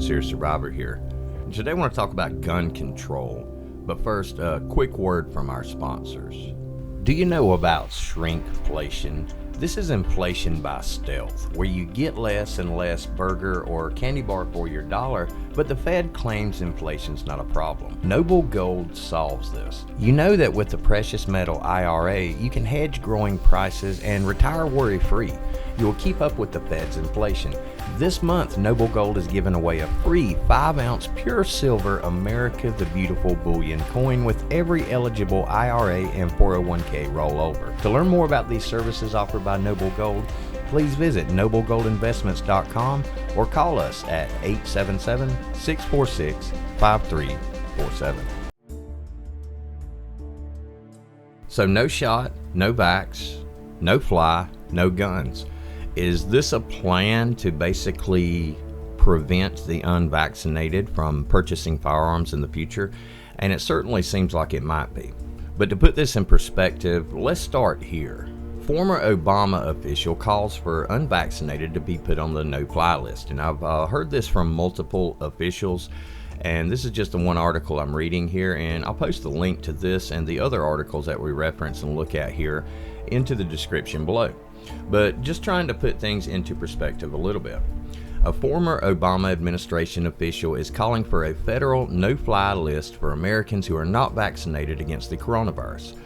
Serious Survivor here. And today I want to talk about gun control. But first, a quick word from our sponsors. Do you know about shrinkflation? This is inflation by stealth, where you get less and less burger or candy bar for your dollar, but the Fed claims inflation's not a problem. Noble Gold solves this. You know that with the precious metal IRA, you can hedge growing prices and retire worry-free. You will keep up with the Fed's inflation. This month, Noble Gold is giving away a free 5-ounce pure silver America the Beautiful bullion coin with every eligible IRA and 401k rollover. To learn more about these services offered by Noble Gold, please visit noblegoldinvestments.com or call us at 877-646-5347. So no shot, no vax, no fly, no guns. Is this a plan to basically prevent the unvaccinated from purchasing firearms in the future? And it certainly seems like it might be. But to put this in perspective, let's start here. Former Obama official calls for unvaccinated to be put on the no-fly list. And I've heard this from multiple officials. And this is just the one article I'm reading here. And I'll post the link to this and the other articles that we reference and look at here into the description below. But just trying to put things into perspective a little bit. A former Obama administration official is calling for a federal no-fly list for Americans who are not vaccinated against the coronavirus.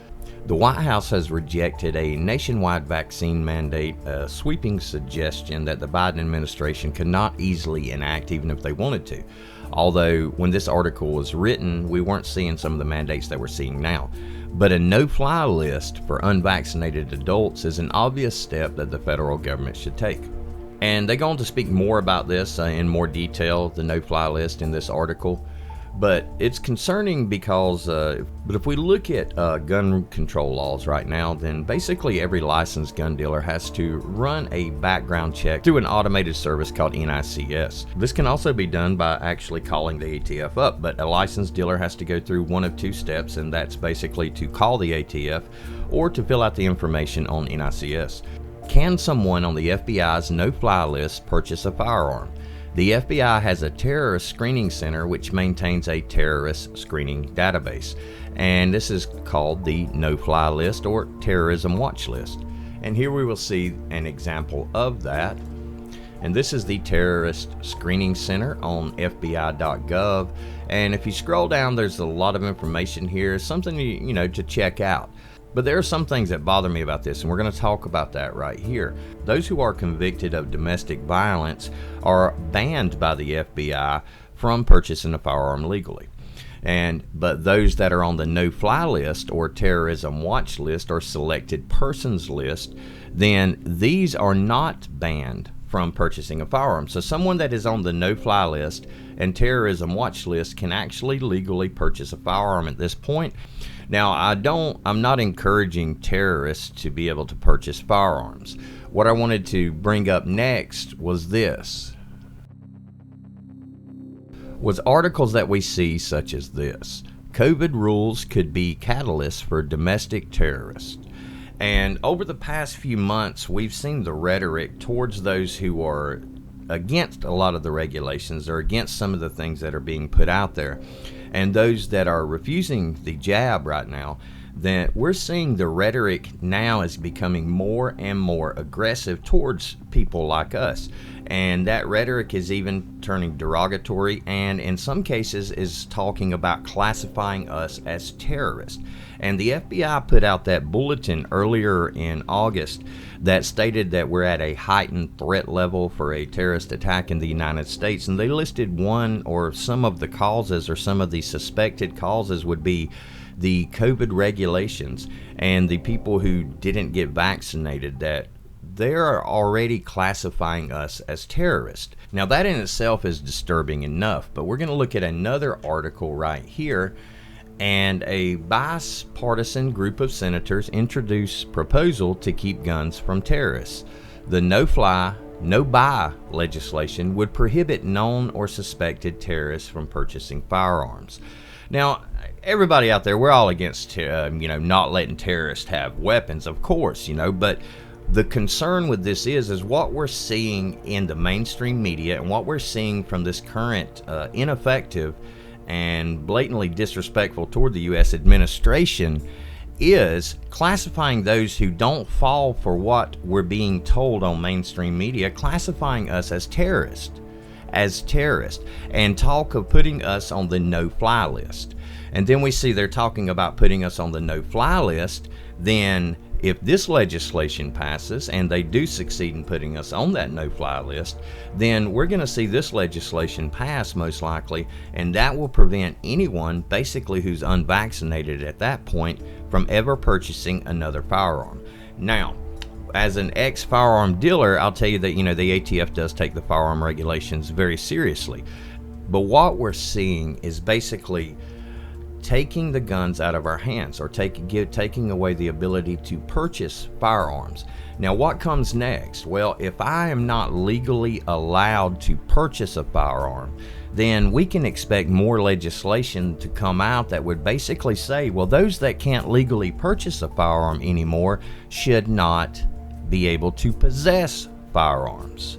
The White House has rejected a nationwide vaccine mandate, a sweeping suggestion that the Biden administration could not easily enact even if they wanted to. Although when this article was written, we weren't seeing some of the mandates that we're seeing now. But a no-fly list for unvaccinated adults is an obvious step that the federal government should take. And they go on to speak more about this in more detail, the no-fly list in this article. But it's concerning because, but if we look at gun control laws right now, then basically every licensed gun dealer has to run a background check through an automated service called NICS. This can also be done by actually calling the ATF up, but a licensed dealer has to go through one of two steps, and that's basically to call the ATF or to fill out the information on NICS. Can someone on the FBI's no-fly list purchase a firearm? The FBI has a terrorist screening center which maintains a terrorist screening database, and this is called the no-fly list or terrorism watch list. And here we will see an example of that. And this is the terrorist screening center on FBI.gov. And if you scroll down, there's a lot of information here, something to check out. But there are some things that bother me about this, and we're going to talk about that right here. Those who are convicted of domestic violence are banned by the FBI from purchasing a firearm legally. But those that are on the no-fly list or terrorism watch list or selected persons list, then these are not banned from purchasing a firearm. So someone that is on the no-fly list and terrorism watch list can actually legally purchase a firearm at this point. Now, I'm not encouraging terrorists to be able to purchase firearms. What I wanted to bring up next was this. Was articles that we see such as this. COVID rules could be catalysts for domestic terrorists. And over the past few months, we've seen the rhetoric towards those who are against a lot of the regulations or against some of the things that are being put out there. And those that are refusing the jab right now, then we're seeing the rhetoric now is becoming more and more aggressive towards people like us. And that rhetoric is even turning derogatory and in some cases is talking about classifying us as terrorists. And the FBI put out that bulletin earlier in August that stated that we're at a heightened threat level for a terrorist attack in the United States. And they listed one or some of the causes or some of the suspected causes would be the COVID regulations and the people who didn't get vaccinated, that they're already classifying us as terrorists. Now that in itself is disturbing enough, but we're going to look at another article right here. And a bipartisan group of senators introduced proposal to keep guns from terrorists. The no-fly, no-buy legislation would prohibit known or suspected terrorists from purchasing firearms. Now, everybody out there, we're all against, not letting terrorists have weapons, of course, but The concern with this is what we're seeing in the mainstream media and what we're seeing from this current ineffective and blatantly disrespectful toward the U.S. administration is classifying those who don't fall for what we're being told on mainstream media, classifying us as terrorists, and talk of putting us on the no-fly list. And then we see they're talking about putting us on the no-fly list. Then if this legislation passes and they do succeed in putting us on that no-fly list, then we're going to see this legislation pass most likely, and that will prevent anyone basically who's unvaccinated at that point from ever purchasing another firearm. Now, as an ex-firearm dealer, I'll tell you that, the ATF does take the firearm regulations very seriously. But what we're seeing is basically taking the guns out of our hands, or taking away the ability to purchase firearms. Now, what comes next? Well, if I am not legally allowed to purchase a firearm, then we can expect more legislation to come out that would basically say, well, those that can't legally purchase a firearm anymore should not be able to possess firearms.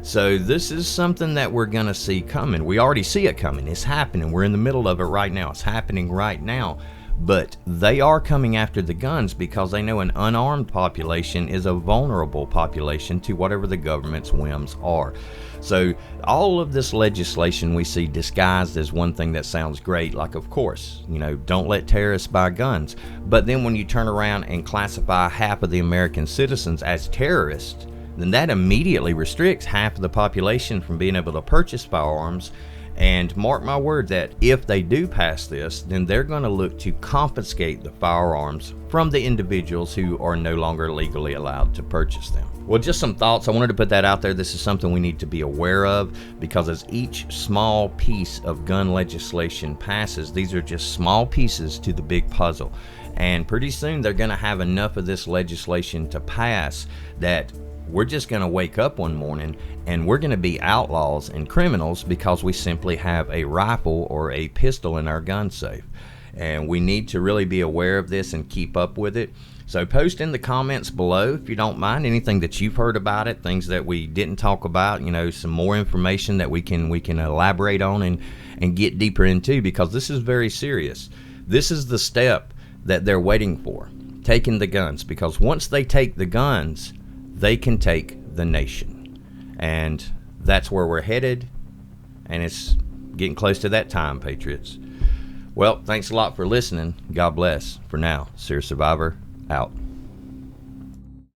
So this is something that we're going to see coming. We already see it coming. It's happening. We're in the middle of it right now. It's happening right now. But they are coming after the guns because they know an unarmed population is a vulnerable population to whatever the government's whims are. So all of this legislation we see disguised as one thing that sounds great, like, of course, don't let terrorists buy guns. But then when you turn around and classify half of the American citizens as terrorists, then that immediately restricts half of the population from being able to purchase firearms. And mark my word that if they do pass this, then they're going to look to confiscate the firearms from the individuals who are no longer legally allowed to purchase them. Well, just some thoughts. I wanted to put that out there. This is something we need to be aware of, because as each small piece of gun legislation passes, these are just small pieces to the big puzzle. And pretty soon they're going to have enough of this legislation to pass that we're just going to wake up one morning and we're going to be outlaws and criminals because we simply have a rifle or a pistol in our gun safe. And we need to really be aware of this and keep up with it. So post in the comments below, if you don't mind, anything that you've heard about it, things that we didn't talk about, some more information that we can elaborate on and get deeper into, because this is very serious. This is the step that they're waiting for, taking the guns, because once they take the guns, they can take the nation. And that's where we're headed, and it's getting close to that time, Patriots. Well, thanks a lot for listening. God bless. For now, Serious Survivor, out.